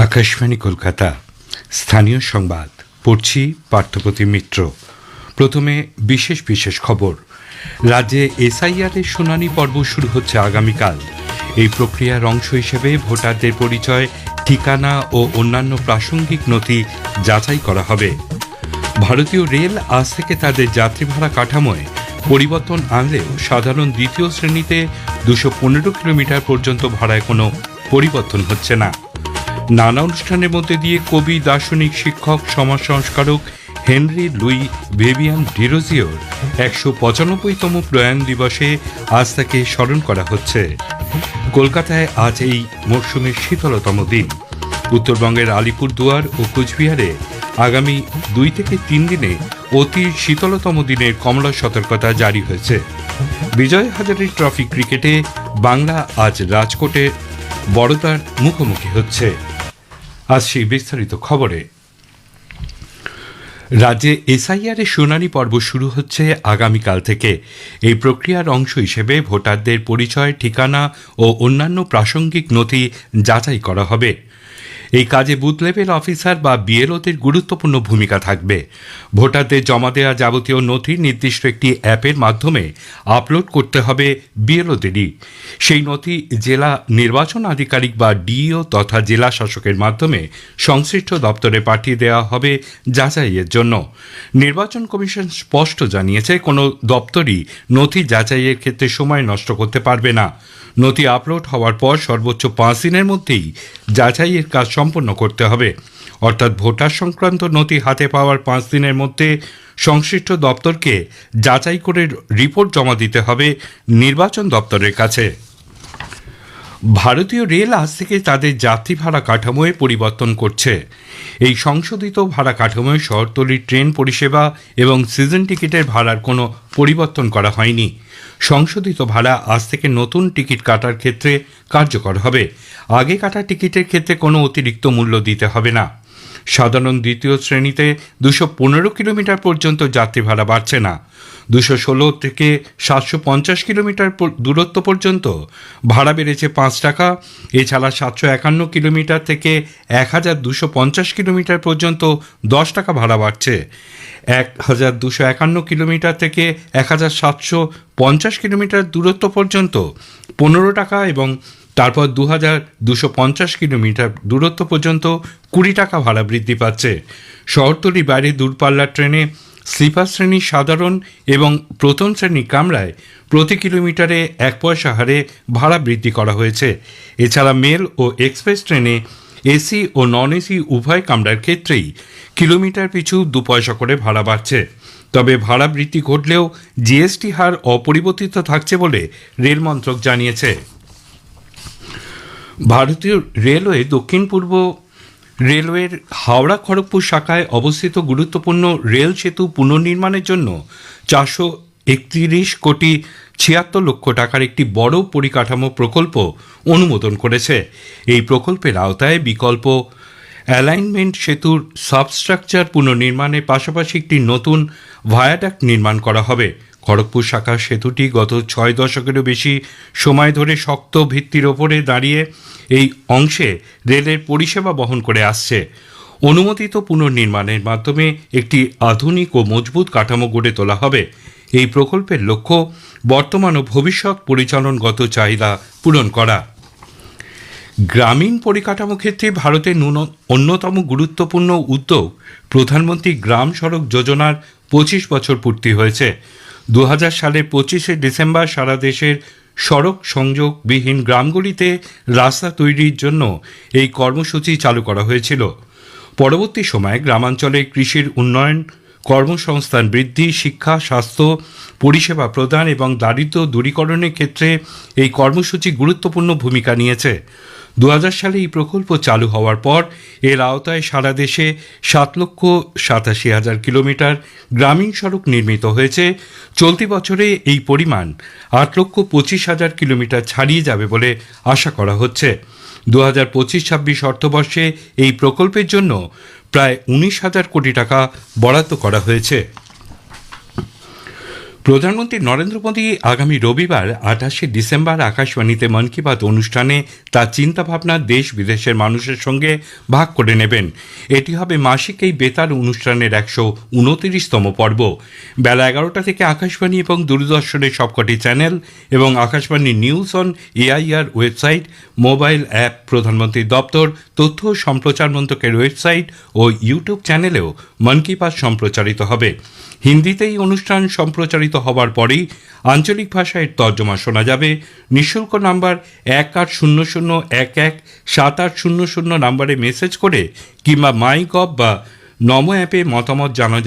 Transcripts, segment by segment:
আকাশবাণী কলকাতা স্থানীয় সংবাদ পড়ছি পার্থপ্রতিম মিত্র। প্রথমে বিশেষ বিশেষ খবর। রাজ্যে এসআইআর এর শুনানি পর্ব শুরু হচ্ছে আগামীকাল। এই প্রক্রিয়ার অংশ হিসেবে ভোটারদের পরিচয়, ঠিকানা ও অন্যান্য প্রাসঙ্গিক নথি যাচাই করা হবে। ভারতীয় রেল আজ থেকে তাদের যাত্রী ভাড়া কাঠামোয় পরিবর্তন আনলেও সাধারণ দ্বিতীয় শ্রেণীতে 215 কিলোমিটার পর্যন্ত ভাড়ায় কোনো পরিবর্তন হচ্ছে না। নানা অনুষ্ঠানের মধ্যে দিয়ে কবি, দার্শনিক, শিক্ষক, সমাজ সংস্কারক হেনরি লুই ভিভিয়ান ডিরোজিওর 195তম প্রয়াণ দিবসে আজ তাকে স্মরণ করা হচ্ছে। কলকাতায় আজ এই মরশুমের শীতলতম দিন। উত্তরবঙ্গের আলিপুরদুয়ার ও কুচবিহারে আগামী 2 থেকে 3 দিনে অতি শীতলতম দিনের কমলা সতর্কতা জারি হয়েছে। বিজয় হাজারে ট্রফি ক্রিকেটে বাংলা আজ রাজকোটে বড়দার মুখোমুখি হচ্ছে। আজ সেই বিস্তারিত খবরে। রাজ্যে এসআইআর এর শুনানি পর্ব শুরু হচ্ছে আগামীকাল থেকে। এই প্রক্রিয়ার অংশ হিসেবে ভোটারদের পরিচয়, ঠিকানা ও অন্যান্য প্রাসঙ্গিক নথি যাচাই করা হবে। এই কাজে বুথ লেভেল অফিসার বা বিএলওদের গুরুত্বপূর্ণ ভূমিকা থাকবে। ভোটারদের জমা দেওয়া যাবতীয় নথি নির্দিষ্ট একটি অ্যাপের মাধ্যমে আপলোড করতে হবে বিএলওদেরই। সেই নথি জেলা নির্বাচন আধিকারিক বা ডিইও তথা জেলা শাসকের মাধ্যমে সংশ্লিষ্ট দপ্তরে পাঠিয়ে দেওয়া হবে যাচাইয়ের জন্য। নির্বাচন কমিশন স্পষ্ট জানিয়েছে, কোনো দপ্তরই নথি যাচাইয়ের ক্ষেত্রে সময় নষ্ট করতে পারবে না। নথি আপলোড হওয়ার পর সর্বোচ্চ 5 দিনের মধ্যেই যাচাইয়ের কাজ সম্পন্ন করতে হবে। অর্থাৎ ভোটার সংক্রান্ত নথি হাতে পাওয়ার 5 দিনের মধ্যে সংশ্লিষ্ট দপ্তরকে যাচাই করে রিপোর্ট জমা দিতে হবে নির্বাচন দপ্তরের কাছে। ভারতীয় রেল আজ থেকে তাদের যাত্রী ভাড়া কাঠামোয় পরিবর্তন করছে। এই সংশোধিত ভাড়া কাঠামোয় শহরতলির ট্রেন পরিষেবা এবং সিজন টিকিটের ভাড়ার কোনো পরিবর্তন করা হয়নি। সংশোধিত ভাড়া আজ থেকে নতুন টিকিট কাটার ক্ষেত্রে কার্যকর হবে। আগে কাটা টিকিটের ক্ষেত্রে কোনো অতিরিক্ত মূল্য দিতে হবে না। সাধারণ দ্বিতীয় শ্রেণীতে 215 কিলোমিটার পর্যন্ত যাত্রী ভাড়া বাড়ছে না। 216 থেকে 750 কিলোমিটার দূরত্ব পর্যন্ত ভাড়া বেড়েছে 5 টাকা। এছাড়া 751 কিলোমিটার থেকে 1250 কিলোমিটার পর্যন্ত 10 টাকা ভাড়া বাড়ছে। 1251 কিলোমিটার থেকে 1750 কিলোমিটার দূরত্ব পর্যন্ত 15 টাকা এবং তারপর 2250 কিলোমিটার দূরত্ব পর্যন্ত 20 টাকা ভাড়া বৃদ্ধি পাচ্ছে। শহরতলির বাইরে দূরপাল্লার ট্রেনে স্লিপার শ্রেণী, সাধারণ এবং প্রথম শ্রেণী কামরায় প্রতি কিলোমিটারে 1 পয়সা হারে ভাড়া বৃদ্ধি করা হয়েছে। এছাড়া মেল ও এক্সপ্রেস ট্রেনে এসি ও নন এসি উভয় কামরার ক্ষেত্রেই কিলোমিটার পিছু 2 পয়সা করে ভাড়া বাড়ছে। তবে ভাড়া বৃদ্ধি ঘটলেও জিএসটি হার অপরিবর্তিত থাকছে বলে রেল মন্ত্রক জানিয়েছে। ভারতীয় রেলওয়ে দক্ষিণ পূর্ব রেলওয়ের হাওড়া খড়গপুর শাখায় অবস্থিত গুরুত্বপূর্ণ রেল সেতু পুনর্নির্মাণের জন্য 431 কোটি 76 লক্ষ টাকার একটি বড় পরিকাঠামো প্রকল্প অনুমোদন করেছে। এই প্রকল্পের আওতায় বিকল্প অ্যালাইনমেন্ট সেতুর সাবস্ট্রাকচার পুনর্নির্মাণের পাশাপাশি একটি নতুন ভায়াডাক্ট নির্মাণ করা হবে। খড়গপুর শাখার সেতুটি গত 6 দশকেরও বেশি সময় ধরে শক্ত ভিত্তির ওপরে দাঁড়িয়ে এই অংশে রেলের পরিষেবা বহন করে আসছে। অনুমোদিত পুনর্নির্মাণের মাধ্যমে একটি আধুনিক ও মজবুত কাঠামো গড়ে তোলা হবে। এই প্রকল্পের লক্ষ্য বর্তমান ও ভবিষ্যৎ পরিচালনগত চাহিদা পূরণ করা। গ্রামীণ পরিকাঠামো ক্ষেত্রে ভারতের অন্যতম গুরুত্বপূর্ণ উদ্যোগ প্রধানমন্ত্রী গ্রাম সড়ক যোজনার 25 বছর পূর্তি হয়েছে। 2000 সালের 25শে ডিসেম্বর সারা দেশের সড়ক সংযোগবিহীন গ্রামগুলিতে রাস্তা তৈরির জন্য এই কর্মসূচি চালু করা হয়েছিল। পরবর্তী সময়ে গ্রামাঞ্চলে কৃষির উন্নয়ন, কর্মসংস্থান বৃদ্ধি, শিক্ষা, স্বাস্থ্য পরিষেবা প্রদান এবং দারিদ্র্য দূরীকরণের ক্ষেত্রে এই কর্মসূচি গুরুত্বপূর্ণ ভূমিকা নিয়েছে। 2000 সালে এই প্রকল্প চালু হওয়ার পর এর আওতায় সারা দেশে 7,87,000 কিলোমিটার গ্রামীণ সড়ক নির্মিত হয়েছে। চলতি বছরে এই পরিমাণ 8,25,000 কিলোমিটার ছাড়িয়ে যাবে বলে আশা করা হচ্ছে। 2025-26 অর্থবর্ষে এই প্রকল্পের জন্য প্রায় 19,000 কোটি টাকা বরাদ্দ করা হয়েছে। প্রধানমন্ত্রী নরেন্দ্র মোদী আগামী রবিবার 28শে ডিসেম্বর আকাশবাণীতে মন কি বাত অনুষ্ঠানে তার চিন্তাভাবনা দেশ বিদেশের মানুষের সঙ্গে ভাগ করে নেবেন। এটি হবে মাসিক এই বেতার অনুষ্ঠানের 129তম পর্ব। বেলা 11টা থেকে আকাশবাণী এবং দূরদর্শনের সবকটি চ্যানেল এবং Akashvani news on AIR website, mobile app, প্রধানমন্ত্রীর দপ্তর, তথ্য ও সম্প্রচার মন্ত্রকের ওয়েবসাইট ও ইউটিউব চ্যানেলেও মন কি বাত সম্প্রচারিত হবে। হিন্দিতে এই অনুষ্ঠান সম্প্রচারিত হবার পরেই আঞ্চলিক ভাষায় তর্জমা শোনা যাবে। নিঃশুল্ক নাম্বার 1800117800 নাম্বারে মেসেজ করে কিংবা মাই গভ বা নমো অ্যাপে মতামত জানা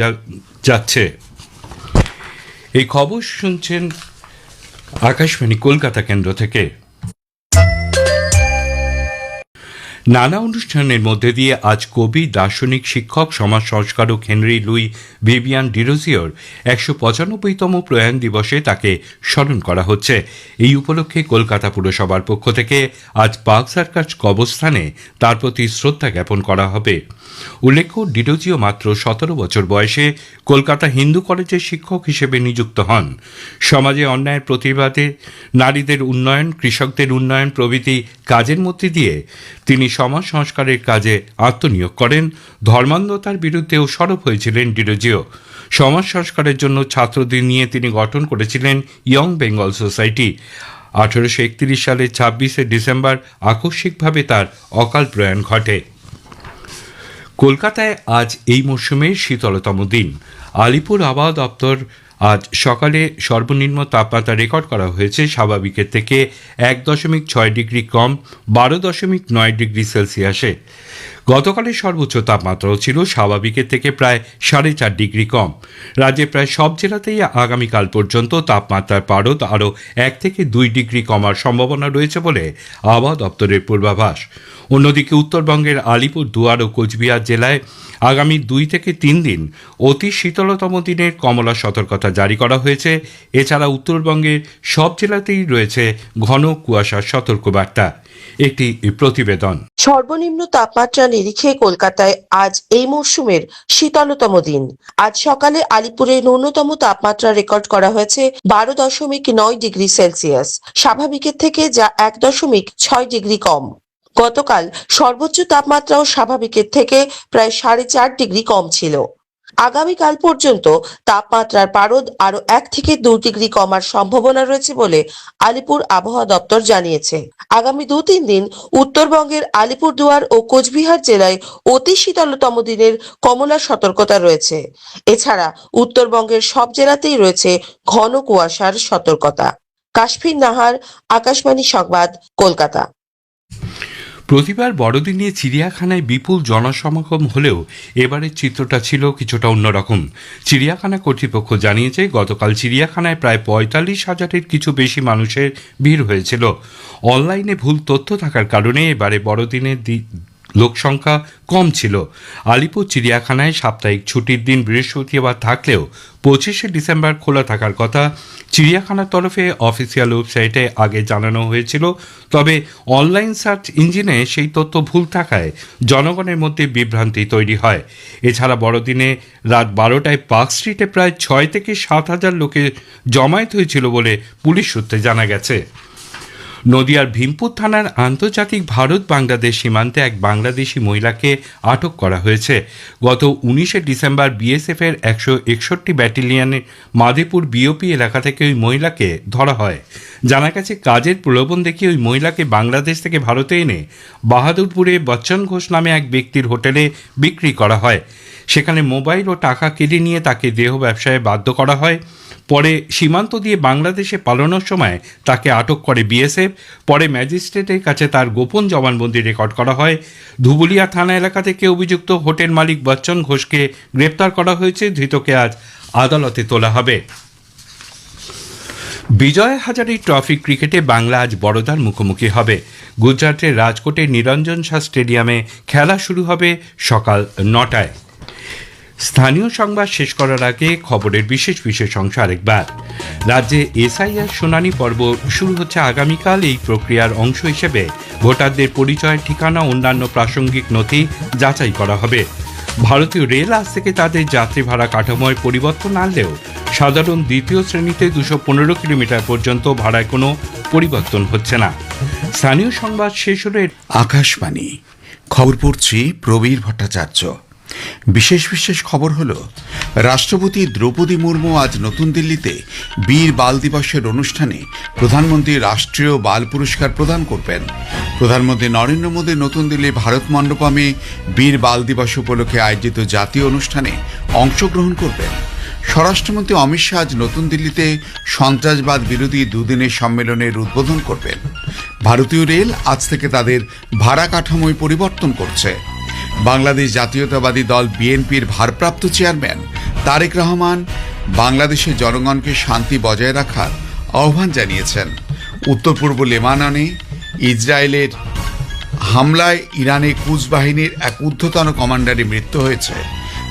যাচ্ছে। এই খবর শুনছেন আকাশবাণী কলকাতা কেন্দ্র থেকে। নানা অনুষ্ঠানের মধ্যে দিয়ে আজ কবি, দার্শনিক, শিক্ষক, সমাজ সংস্কারক হেনরি লুই ভিভিয়ান ডিরোজিওর 195তম প্রয়াণ দিবসে তাকে স্মরণ করা হচ্ছে। এই উপলক্ষে কলকাতা পুরসভার পক্ষ থেকে আজ পার্ক সার্কাস কবরস্থানে তার প্রতি শ্রদ্ধা জ্ঞাপন করা হবে। উল্লেখ্য, ডিরোজিও মাত্র 17 বছর বয়সে কলকাতা হিন্দু কলেজের শিক্ষক হিসেবে নিযুক্ত হন। সমাজে অন্যায়ের প্রতিবাদে, নারীদের উন্নয়ন, কৃষকদের উন্নয়ন প্রভৃতি কাজের মধ্যে দিয়ে তিনি সমাজ সংস্কারের কাজে আত্মনিয়োগ করেন। ধর্মান্ধতার বিরুদ্ধেও সরব হয়েছিলেন ডিরোজিও। সমাজ সংস্কারের জন্য ছাত্রদের নিয়ে তিনি গঠন করেছিলেন ইয়ং বেঙ্গল সোসাইটি। 1831 সালের 26শে ডিসেম্বর আকস্মিকভাবে তার অকাল প্রয়াণ ঘটে। কলকাতায় আজ এই মরশুমের শীতলতম দিন। আলিপুর আবহাওয়া দপ্তর আজ সকালে সর্বনিম্ন তাপমাত্রা রেকর্ড করা হয়েছে স্বাভাবিকের থেকে 1.6 ডিগ্রি কম, 12.9 ডিগ্রি সেলসিয়াসে। গতকালের সর্বোচ্চ তাপমাত্রাও ছিল স্বাভাবিকের থেকে প্রায় 4.5 ডিগ্রি কম। রাজ্যে প্রায় সব জেলাতেই আগামীকাল পর্যন্ত তাপমাত্রার পারদ আরও 1 থেকে 2 ডিগ্রি কমার সম্ভাবনা রয়েছে বলে আবহাওয়া দপ্তরের পূর্বাভাস। অন্যদিকে উত্তরবঙ্গের আলিপুর দুয়ার ও কোচবিহার জেলায় আগামী 2 থেকে 3 দিন অতি শীতলতম দিনের কমলা সতর্কতা জারি করা হয়েছে। এছাড়া উত্তরবঙ্গের সব জেলাতেই রয়েছে ঘন কুয়াশার সতর্কবার্তা। একটি প্রতিবেদন। সর্বনিম্ন তাপমাত্রা নিরিখে কলকাতায় আজ এই মরশুমের শীতলতম দিন। আজ সকালে আলিপুরে ন্যূনতম তাপমাত্রা রেকর্ড করা হয়েছে 12.9 ডিগ্রি সেলসিয়াস, স্বাভাবিকের থেকে যা 1.6 ডিগ্রি কম। গতকাল সর্বোচ্চ তাপমাত্রাও স্বাভাবিকের থেকে প্রায় 4.5 ডিগ্রি কম ছিল। আগামীকাল পর্যন্ত তাপমাত্রার পারদ আরো 1 থেকে 2 ডিগ্রি কমার সম্ভাবনা রয়েছে বলে আলিপুর আবহাওয়া দপ্তর জানিয়েছে। আগামী 2-3 দিন উত্তরবঙ্গের আলিপুরদুয়ার ও কোচবিহার জেলায় অতি শীতলতম দিনের কমলা সতর্কতা রয়েছে। এছাড়া উত্তরবঙ্গের সব জেলাতেই রয়েছে ঘন কুয়াশার সতর্কতা। কাশফির নাহার, আকাশবাণী সংবাদ, কলকাতা। প্রতিবার বড়দিনে চিড়িয়াখানায় বিপুল জনসমাগম হলেও এবারের চিত্রটা ছিল কিছুটা অন্যরকম। চিড়িয়াখানা কর্তৃপক্ষ জানিয়েছে, গতকাল চিড়িয়াখানায় প্রায় 45,000-এর কিছু বেশি মানুষের ভিড় হয়েছিল। অনলাইনে ভুল তথ্য থাকার কারণে এবারে বড়দিনের লোকসংখ্যা কম ছিল। আলিপুর চিড়িয়াখানায় সাপ্তাহিক ছুটির দিন বৃহস্পতিবার থাকলেও 25শে ডিসেম্বর খোলা থাকার কথা চিড়িয়াখানার তরফে অফিসিয়াল ওয়েবসাইটে আগে জানানো হয়েছিল। তবে অনলাইন সার্চ ইঞ্জিনে সেই তথ্য ভুল থাকায় জনগণের মধ্যে বিভ্রান্তি তৈরি হয়। এছাড়া বড়দিনে রাত 12টায় পার্ক স্ট্রিটে প্রায় 6 থেকে 7,000 লোকের জমায়েত হয়েছিল বলে পুলিশ সূত্রে জানা গেছে। নদিয়ার ভীমপুর থানার আন্তর্জাতিক ভারত বাংলাদেশ সীমান্তে এক বাংলাদেশি মহিলাকে আটক করা হয়েছে। গত 19শে ডিসেম্বর বিএসএফের 161 ব্যাটালিয়নের মাদেপুর বিওপি এলাকা থেকে ওই মহিলাকে ধরা হয়। জানা গেছে, কাজের প্রলোভন দেখিয়ে ওই মহিলাকে বাংলাদেশ থেকে ভারতে এনে বাহাদুরপুরে বচ্চন ঘোষ নামে এক ব্যক্তির হোটেলে বিক্রি করা হয়। সেখানে মোবাইল ও টাকা কেড়ে নিয়ে তাকে দেহ ব্যবসায় বাধ্য করা হয়। পরে সীমান্ত দিয়ে বাংলাদেশে পালানোর সময় তাকে আটক করে বিএসএফ। পরে ম্যাজিস্ট্রেটের কাছে তার গোপন জবানবন্দি রেকর্ড করা হয়। ধুবুলিয়া থানা এলাকা থেকে অভিযুক্ত হোটেল মালিক বচ্চন ঘোষকে গ্রেপ্তার করা হয়েছে। ধৃতকে আজ আদালতে তোলা হবে। বিজয় হাজারী ট্রফি ক্রিকেটে বাংলা আজ বড়োদার মুখোমুখি হবে। গুজরাটের রাজকোটের নিরঞ্জন শাহ স্টেডিয়ামে খেলা শুরু হবে সকাল 9টায়। স্থানীয় সংবাদ শেষ করার আগে খবরের বিশেষ অংশ আরেকবার। রাজ্যে এসআইআর শুনানি পর্ব শুরু হচ্ছে আগামীকাল। এই প্রক্রিয়ার অংশ হিসেবে ভোটারদের পরিচয়, ঠিকানা, অন্যান্য প্রাসঙ্গিক নথি যাচাই করা হবে। ভারতীয় রেল আজ থেকে তাদের যাত্রী ভাড়া কাঠামোয় পরিবর্তন আনলেও সাধারণ দ্বিতীয় শ্রেণীতে 215 কিলোমিটার পর্যন্ত ভাড়ায় কোনো পরিবর্তন হচ্ছে না। স্থানীয় সংবাদ শেষ হলে আকাশবাণী খবর পড়ছি প্রবীর ভট্টাচার্য। বিশেষ বিশেষ খবর হলো, রাষ্ট্রপতি দ্রৌপদী মুর্মু আজ নতুন দিল্লিতে বীর বাল দিবসের অনুষ্ঠানে প্রধানমন্ত্রী রাষ্ট্রীয় বাল পুরস্কার প্রদান করবেন। প্রধানমন্ত্রী নরেন্দ্র মোদী নতুন দিল্লির ভারত মণ্ডপমে বীর বাল দিবস উপলক্ষে আয়োজিত জাতীয় অনুষ্ঠানে অংশগ্রহণ করবেন। স্বরাষ্ট্রমন্ত্রী অমিত শাহ আজ নতুন দিল্লিতে সন্ত্রাসবাদ বিরোধী দুদিনের সম্মেলনের উদ্বোধন করবেন। ভারতীয় রেল আজ থেকে তাদের ভাড়া কাঠামোয় পরিবর্তন করছে। বাংলাদেশ জাতীয়তাবাদী দল বিএনপির ভারপ্রাপ্ত চেয়ারম্যান তারেক রহমান বাংলাদেশের জনগণকে শান্তি বজায় রাখার আহ্বান জানিয়েছেন। উত্তর পূর্ব লেবাননে ইসরায়েলের হামলায় ইরানে কুচ বাহিনীর এক ঊর্ধ্বতন কমান্ডারের মৃত্যু হয়েছে।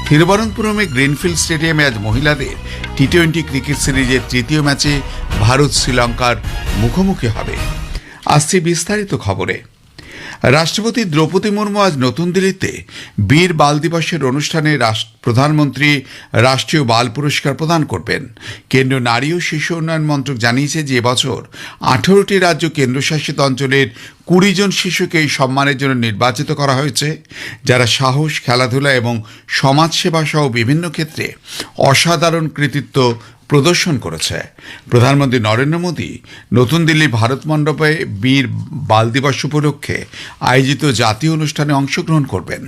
তিরুবনন্তপুরমে গ্রিনফিল্ড স্টেডিয়ামে আজ মহিলাদের টি-20 ক্রিকেট সিরিজের তৃতীয় ম্যাচে ভারত শ্রীলঙ্কার মুখোমুখি হবে। আসছে বিস্তারিত খবরে। রাষ্ট্রপতি দ্রৌপদী মুর্মু আজ নতুন দিল্লিতে বীর বাল দিবসের অনুষ্ঠানে প্রধানমন্ত্রী রাষ্ট্রীয় বাল পুরস্কার প্রদান করবেন। কেন্দ্রীয় নারী ও শিশু উন্নয়ন মন্ত্রক জানিয়েছে যে এবছর 18টি রাজ্য কেন্দ্রশাসিত অঞ্চলের 20 জন শিশুকে এই সম্মানের জন্য নির্বাচিত করা হয়েছে, যারা সাহস, খেলাধুলা এবং সমাজসেবা সহ বিভিন্ন ক্ষেত্রে অসাধারণ কৃতিত্ব প্রদর্শন করেছে। প্রধানমন্ত্রী নরেন্দ্র মোদী নতুন দিল্লির ভারত মণ্ডপে বীর বাল দিবস উপলক্ষে আয়োজিত জাতীয় অনুষ্ঠানে অংশগ্রহণ করবেন।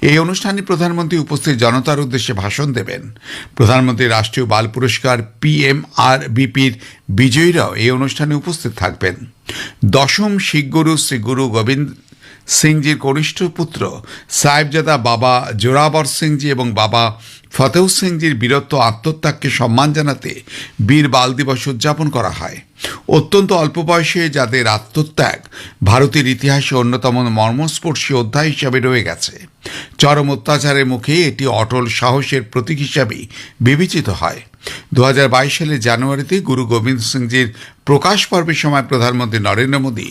এই অনুষ্ঠানে প্রধানমন্ত্রী উপস্থিত জনতার উদ্দেশ্যে ভাষণ দেবেন। প্রধানমন্ত্রী রাষ্ট্রীয় বাল পুরস্কার PMRBPর বিজয়ীরাও এই অনুষ্ঠানে উপস্থিত থাকবেন। দশম শিখ গুরু শ্রী গুরু গোবিন্দ সিংজির কনিষ্ঠ পুত্র সাহেবজাদা বাবা জোরাবর সিংজি এবং বাবা ফতেহ সিংজির বীরত্ব আত্মত্যাগকে সম্মান জানাতে বীর বাল দিবস উদযাপন করা হয়। অত্যন্ত অল্প বয়সে যাদের আত্মত্যাগ ভারতের ইতিহাসে অন্যতম মর্মস্পর্শী অধ্যায় হিসাবে রয়ে গেছে। চরম অত্যাচারের মুখে এটি অটল সাহসের প্রতীক হিসাবেই বিবেচিত হয়। 2022 সালের জানুয়ারিতে গুরু গোবিন্দ সিংজির প্রকাশ পর্বের সময় প্রধানমন্ত্রী নরেন্দ্র মোদী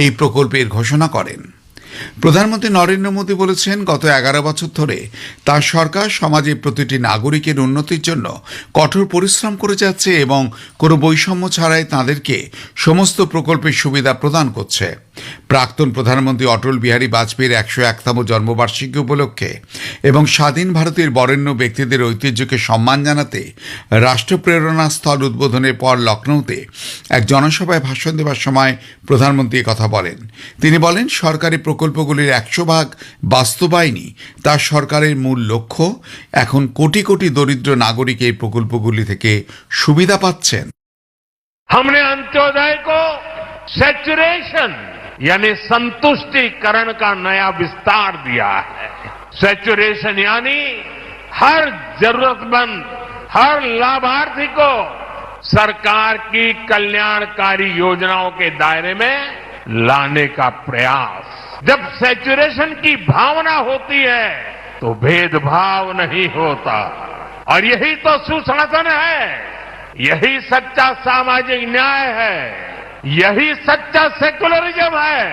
এই প্রকল্পের ঘোষণা করেন। প্রধানমন্ত্রী নরেন্দ্র মোদী বলেছেন, গত 11 বছর ধরে তার সরকার সমাজের প্রতিটি নাগরিকের উন্নতির জন্য কঠোর পরিশ্রম করে যাচ্ছে এবং কোনো বৈষম্য ছাড়াই তাঁদেরকে সমস্ত প্রকল্পের সুবিধা প্রদান করছে। প্রাক্তন প্রধানমন্ত্রী অটল বিহারী বাজপেয়ীর 101তম জন্মবার্ষিকী উপলক্ষে এবং স্বাধীন ভারতের বরেণ্য ব্যক্তিদের ঐতিহ্যকে সম্মান জানাতে রাষ্ট্রপ্রেরণা স্থল উদ্বোধনের পর লখনৌতে এক জনসভায় ভাষণ দেওয়ার সময় প্রধানমন্ত্রী কথা বলেন। তিনি বলেন, সরকারি প্রকল্পগুলির 100% বাস্তবায়নই তার সরকারের মূল লক্ষ্য। এখন কোটি কোটি দরিদ্র নাগরিক এই প্রকল্পগুলি থেকে সুবিধা পাচ্ছেন। हमने अंत्योदय को सैचुरेशन यानी संतुष्टिकरण का नया विस्तार दिया है। सैचुरेशन यानी हर जरूरतमंद, हर लाभार्थी को सरकार की कल्याणकारी योजनाओं के दायरे में लाने का प्रयास। जब सैचुरेशन की भावना होती है तो भेदभाव नहीं होता, और यही तो सुशासन है, यही सच्चा सामाजिक न्याय है, यही सच्चा सेकुलरिज्म है।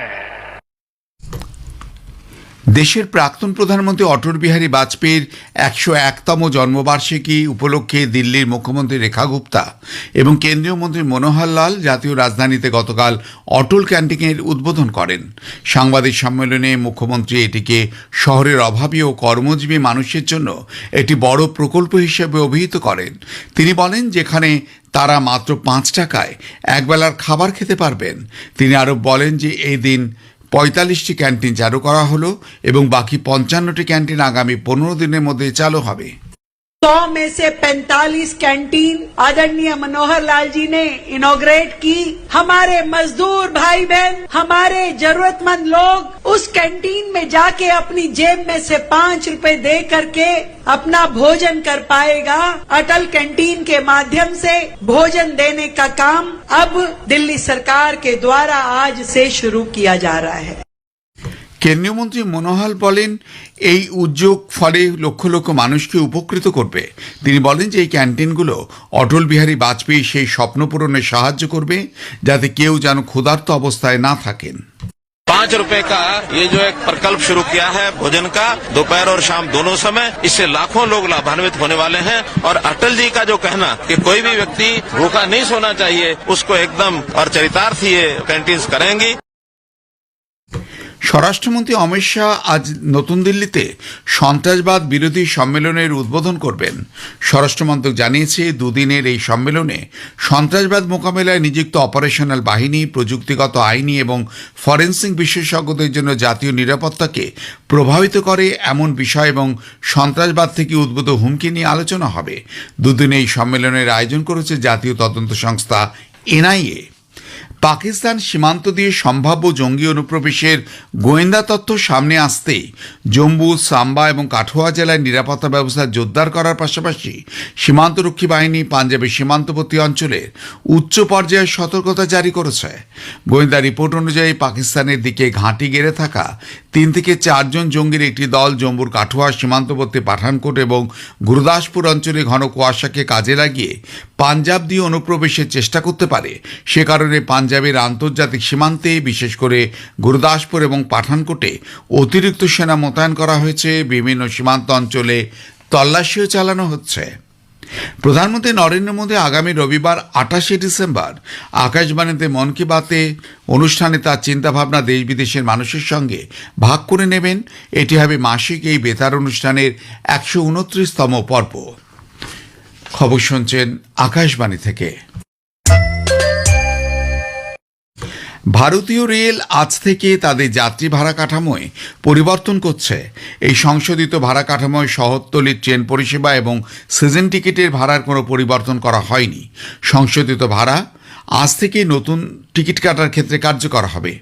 দেশের প্রাক্তন প্রধানমন্ত্রী অটল বিহারী বাজপেয়ীর 101তম জন্মবার্ষিকী উপলক্ষে দিল্লির মুখ্যমন্ত্রী রেখা গুপ্তা এবং কেন্দ্রীয় মন্ত্রী মনোহর লাল জাতীয় রাজধানীতে গতকাল অটল ক্যান্টিনের উদ্বোধন করেন। সাংবাদিক সম্মেলনে মুখ্যমন্ত্রী এটিকে শহরের অভাবী ও কর্মজীবী মানুষের জন্য একটি বড় প্রকল্প হিসেবে অভিহিত করেন। তিনি বলেন, যেখানে তারা মাত্র 5 টাকায় একবেলার খাবার খেতে পারবেন। তিনি আরও বলেন যে এই দিন 45টি ক্যান্টিন চালু করা হলো এবং বাকি 55টি ক্যান্টিন আগামী 15 দিনের মধ্যে চালু হবে। 100 में से 45 कैंटीन आदरणीय मनोहर लाल जी ने इनॉग्रेट की। हमारे मजदूर भाई बहन, हमारे जरूरतमंद लोग उस कैंटीन में जाके अपनी जेब में से 5 रुपए दे करके अपना भोजन कर पाएगा। अटल कैंटीन के माध्यम से भोजन देने का काम अब दिल्ली सरकार के द्वारा आज से शुरू किया जा रहा है। কেন্দ্রীয় মন্ত্রী মনোহর বলেন, এই উদ্যোগ ফলে লক্ষ লক্ষ মানুষকে উপকৃত করবে। তিনি বলেন যে এই ক্যান্টিনগুলো অটল বিহারী বাজপেয়ী সেই স্বপ্ন পূরণে সাহায্য করবে, যাতে কেউ যেন ক্ষুধার্ত অবস্থায় না থাকেন। ₹5 का ये जो एक प्रकल्प शुरू किया है भोजन का, दोपहर और शाम दोनों समय, इससे लाखों लोग लाभान्वित होने वाले हैं। और अटल जी का जो कहना कि कोई भी व्यक्ति भूखा नहीं सोना चाहिए, उसको एकदम और चरितार्थ ये कैंटीन करेंगी। স্বরাষ্ট্রমন্ত্রী অমিত শাহ আজ নতুন দিল্লিতে সন্ত্রাসবাদ বিরোধী সম্মেলনের উদ্বোধন করবেন। স্বরাষ্ট্র মন্ত্রক জানিয়েছে, দুদিনের এই সম্মেলনে সন্ত্রাসবাদ মোকাবেলায় নিযুক্ত অপারেশনাল বাহিনী, প্রযুক্তিগত আইনি এবং ফরেন্সিক বিশেষজ্ঞদের জন্য জাতীয় নিরাপত্তাকে প্রভাবিত করে এমন বিষয় এবং সন্ত্রাসবাদ থেকে উদ্ভূত হুমকি নিয়ে আলোচনা হবে। দুদিনে এই সম্মেলনের আয়োজন করেছে জাতীয় তদন্ত সংস্থা এনআইএ। পাকিস্তান সীমান্ত দিয়ে সম্ভাব্য জঙ্গি অনুপ্রবেশের গোয়েন্দা তথ্য সামনে আসতেই জম্মু, সাম্বা এবং কাঠুয়া জেলায় নিরাপত্তা ব্যবস্থা জোরদার করার পাশাপাশি সীমান্তরক্ষী বাহিনী পাঞ্জাবের সীমান্তবর্তী অঞ্চলে উচ্চ পর্যায়ের সতর্কতা জারি করেছে। গোয়েন্দা রিপোর্ট অনুযায়ী পাকিস্তানের দিকে ঘাঁটি গেড়ে থাকা 3 থেকে 4 জন জঙ্গির একটি দল জম্মুর কাঠুয়া সীমান্তবর্তী পাঠানকোট এবং গুরুদাসপুর অঞ্চলে ঘন কুয়াশাকে কাজে লাগিয়ে পাঞ্জাব দিয়ে অনুপ্রবেশের চেষ্টা করতে পারে। সে কারণে পাঞ্জাবের আন্তর্জাতিক সীমান্তে, বিশেষ করে গুরুদাসপুর এবং পাঠানকোটে অতিরিক্ত সেনা মোতায়েন করা হয়েছে। বিভিন্ন সীমান্ত অঞ্চলে তল্লাশিও চালানো হচ্ছে। প্রধানমন্ত্রী নরেন্দ্র মোদী আগামী রবিবার 28শে ডিসেম্বর আকাশবাণীতে মন কি বাতে অনুষ্ঠানে তার চিন্তাভাবনা দেশ বিদেশের মানুষের সঙ্গে ভাগ করে নেবেন। এটি হবে মাসিক এই বেতার অনুষ্ঠানের 129তম পর্ব। খবর শুনছেন আকাশবাণী থেকে। ভারতীয় রেল আজ থেকে তাদের যাত্রী ভাড়া কাঠামোয় পরিবর্তন করছে। এই সংশোধিত ভাড়া কাঠামোয় শহরতলির ট্রেন পরিষেবা এবং সিজন টিকিটের ভাড়ার কোনো পরিবর্তন করা হয়নি। সংশোধিত ভাড়া আজ থেকে নতুন টিকিট কাটার ক্ষেত্রে কার্যকর হবে।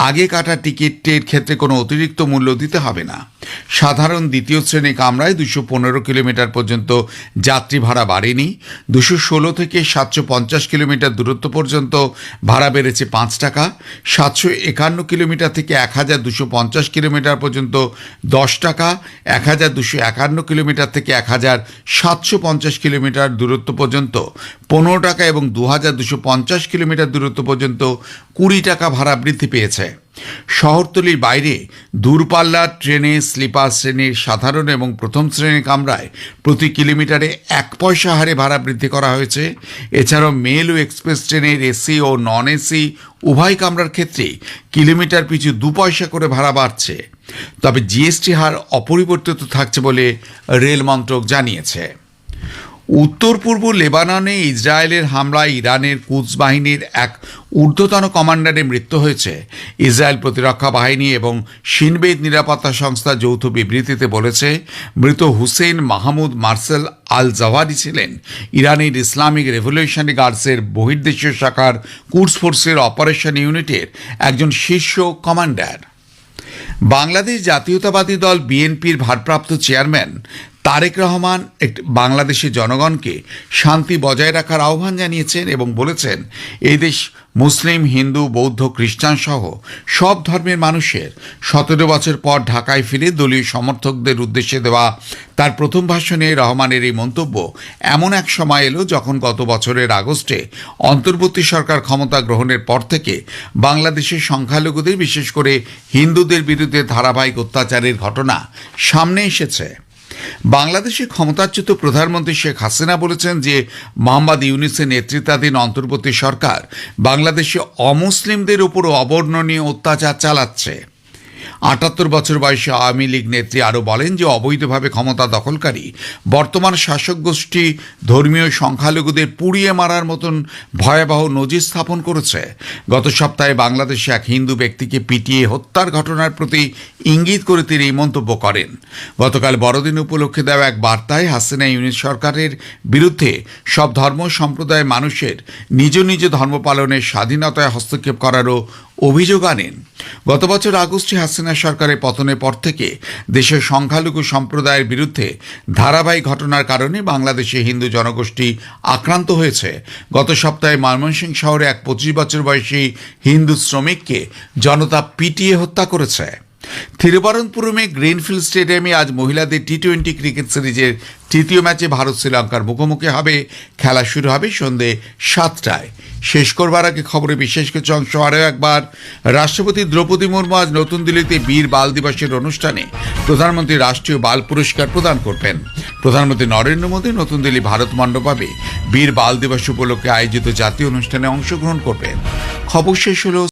আগে কাটা টিকিটের ক্ষেত্রে কোনো অতিরিক্ত মূল্য দিতে হবে না। সাধারণ দ্বিতীয় শ্রেণী কামরায় 215 কিলোমিটার পর্যন্ত যাত্রী ভাড়া বাড়েনি। 216 থেকে 750 কিলোমিটার দূরত্ব পর্যন্ত ভাড়া বেড়েছে 5 টাকা। 751 কিলোমিটার থেকে 1250 কিলোমিটার পর্যন্ত 10 টাকা। 1251 কিলোমিটার থেকে 1750 কিলোমিটার দূরত্ব পর্যন্ত 15 টাকা এবং 2250 কিলোমিটার দূরত্ব পর্যন্ত 20 টাকা ভাড়া বৃদ্ধি পেয়েছে। শহরতলির বাইরে দূরপাল্লার ট্রেনে স্লিপার শ্রেণীর সাধারণ এবং প্রথম শ্রেণীর কামরায় প্রতি কিলোমিটারে 1 পয়সা হারে ভাড়া বৃদ্ধি করা হয়েছে। এছাড়াও মেল ও এক্সপ্রেস ট্রেনের এসি ও নন এসি উভয় কামরার ক্ষেত্রেই কিলোমিটার পিছু 2 পয়সা করে ভাড়া বাড়ছে। তবে জিএসটি হার অপরিবর্তিত থাকছে বলে রেল মন্ত্রক জানিয়েছে। উত্তর পূর্ব লেবাননে ইসরায়েলের হামলায় ইরানের কুদস বাহিনীর এক ঊর্ধ্বতন কমান্ডারের মৃত্যু হয়েছে। ইসরায়েল প্রতিরক্ষা বাহিনী এবং শিনবেদ নিরাপত্তা সংস্থা যৌথ বিবৃতিতে বলেছে, মৃত হুসেইন মাহমুদ মার্সেল আল জাওয়ারি ছিলেন ইরানের ইসলামিক রেভলিউশনারি গার্ডসের বহির্দেশীয় শাখার কুদস ফোর্সের অপারেশন ইউনিটের একজন শীর্ষ কমান্ডার। বাংলাদেশ জাতীয়তাবাদী দল বিএনপির ভারপ্রাপ্ত চেয়ারম্যান তারেক রহমান বাংলাদেশের জনগণকে শান্তি বজায় রাখার আহ্বান জানিয়েছেন এবং বলেছেন, এই দেশ মুসলিম, হিন্দু, বৌদ্ধ, খ্রিস্টান সহ সব ধর্মের মানুষের। 17 বছর পর ঢাকায় ফিরে দলীয় সমর্থকদের উদ্দেশ্যে দেওয়া তার প্রথম ভাষণে রহমানের এই মন্তব্য এমন এক সময় এলো যখন গত বছরের আগস্টে অন্তর্বর্তী সরকার ক্ষমতা গ্রহণের পর থেকে বাংলাদেশের সংখ্যালঘুদের, বিশেষ করে হিন্দুদের বিরুদ্ধে ধারাবাহিক অত্যাচারের ঘটনা সামনে এসেছে। বাংলাদেশের ক্ষমতাচ্যুত প্রধানমন্ত্রী শেখ হাসিনা বলেছেন যে মোহাম্মদ ইউনূসের নেতৃত্বাধীন অন্তর্বর্তী সরকার বাংলাদেশে অমুসলিমদের উপর অবর্ণনীয় অত্যাচার চালাচ্ছে। 78 বছর বয়সী আওয়ামী লীগ নেত্রী আরও বলেন যে অবৈধভাবে ক্ষমতা দখলকারী বর্তমান শাসক গোষ্ঠী ধর্মীয় সংখ্যালঘুদের পুড়িয়ে মারার মতন ভয়াবহ নজির স্থাপন করেছে। গত সপ্তাহে বাংলাদেশে এক হিন্দু ব্যক্তিকে পিটিয়ে হত্যার ঘটনার প্রতি ইঙ্গিত করে তিনি এই মন্তব্য করেন। গতকাল বড়দিন উপলক্ষে দেওয়া এক বার্তায় হাসিনা ইউনিট সরকারের বিরুদ্ধে সব ধর্ম সম্প্রদায়ের মানুষের নিজ নিজ ধর্ম পালনের স্বাধীনতায় হস্তক্ষেপ করারও অভিযোগ আনেন। গত বছর আগস্টে হাসিনা সরকারের পতনের পর থেকে দেশের সংখ্যালঘু সম্প্রদায়ের বিরুদ্ধে ধারাবাহিক ঘটনার কারণে বাংলাদেশে হিন্দু জনগোষ্ঠী আক্রান্ত হয়েছে। গত সপ্তাহে ময়মনসিংহ শহরে এক 25 বছর বয়সী হিন্দু শ্রমিককে জনতা পিটিয়ে হত্যা করেছে। তিরুবনন্তপুরমে গ্রিনফিল্ড স্টেডিয়ামে আজ মহিলাদের টি-20 ক্রিকেট সিরিজের তৃতীয় ম্যাচে ভারত শ্রীলঙ্কার মুখোমুখি হবে। খেলা শুরু হবে সন্ধে 7টায়। শেষ করবার আগে খবরে বিশেষ কিছু অংশ আরও একবার। রাষ্ট্রপতি দ্রৌপদী মুর্মু আজ নতুন দিল্লিতে বীর বাল দিবসের অনুষ্ঠানে প্রধানমন্ত্রী রাষ্ট্রীয় বাল পুরস্কার প্রদান করবেন। প্রধানমন্ত্রী নরেন্দ্র মোদী নতুন দিল্লি ভারত মণ্ডপে বীর বাল দিবস উপলক্ষে আয়োজিত জাতীয় অনুষ্ঠানে অংশগ্রহণ করবেন। খবর শেষ হলো।